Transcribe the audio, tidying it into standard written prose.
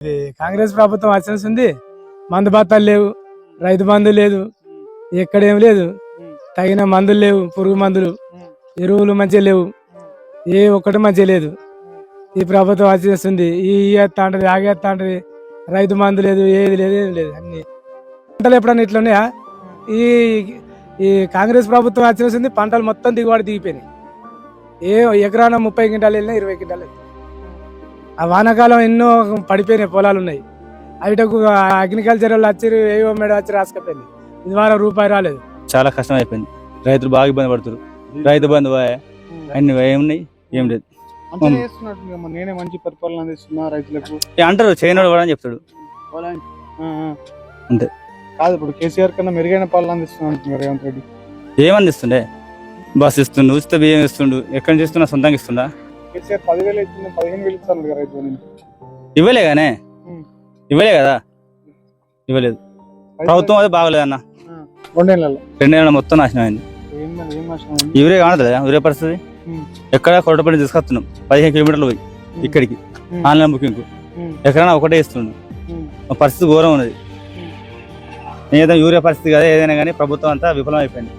ఇది కాంగ్రెస్ ప్రభుత్వం వచ్చేసింది. మందు బత్తాలు లేవు, రైతు బంధు లేదు, ఎక్కడేం లేదు, తగిన మందులు లేవు, పురుగు మందులు, ఎరువులు మంచిగా లేవు, ఏ ఒక్కటి మంచిగా లేదు. ఈ ప్రభుత్వం వచ్చేస్తుంది. ఈ ఎత్తా అంటది, ఆగేస్తా అంటది, రైతు మందు లేదు, ఏది లేదు, ఏది లేదు. అన్ని పంటలు ఎప్పుడన్నా ఇట్లున్నాయా? ఈ ఈ కాంగ్రెస్ ప్రభుత్వం వచ్చేసింది. పంటలు మొత్తం దిగుబడి దిగిపోయినాయి. ఏ ఎకరాన 30 క్వింటాలు వెళ్ళినా 20 క్వింటాలు. ఆ వానాకాలం ఎన్నో పడిపోయినాయి పొలాలు ఉన్నాయి. అవిటకు అగ్రికల్చర్ వాళ్ళు వచ్చి ఏవో మేడ వచ్చి రాసుకపోయింది. ఇది వారం రూపాయి రాలేదు. చాలా కష్టం అయిపోయింది. రైతులు బాగా ఇబ్బంది పడుతున్నారు. రైతు బంధు అన్ని ఏమున్నాయి, ఏం లేదు. నేనే మంచి పరిపాలన అందిస్తున్నా రైతులకు అంటారు, చేయనోడు కూడా అని చెప్తాడు అంతే. కాదు, ఇప్పుడు కేసీఆర్ కన్నా మెరుగైన పాలన అందిస్తున్నా అంటున్నారు రేవంత్ రెడ్డి. ఏమందిస్తుండే? బస్ ఇస్తుండు, ఉచిత బియ్యం ఇస్తుండు. ఎక్కడి నుంచి ఇస్తున్నా? సొంతంగా ఇస్తుండా? కేసీఆర్ 10,000 ఇస్తుంది, 15,000 ఇస్తాను కదా రైతు. ఇవ్వలే కానీ ఇవ్వలే కదా, ఇవ్వలేదు. ప్రభుత్వం అది బాగలేదు అన్న. 2 నెలల మొత్తం నాశనం అయింది. యూరియా కానట్లేదా? యూరియా పరిస్థితి ఎక్కడ కొరటపల్లి తీసుకొస్తున్నాం. 15 కిలోమీటర్లు పోయి ఇక్కడికి ఆన్లైన్ బుకింగ్ ఎక్కడైనా ఒకటే ఇస్తుండు. పరిస్థితి ఘోరం ఉన్నది. ఏదైనా యూరియా పరిస్థితి కదా, ఏదైనా కానీ ప్రభుత్వం అంతా విఫలం అయిపోయింది.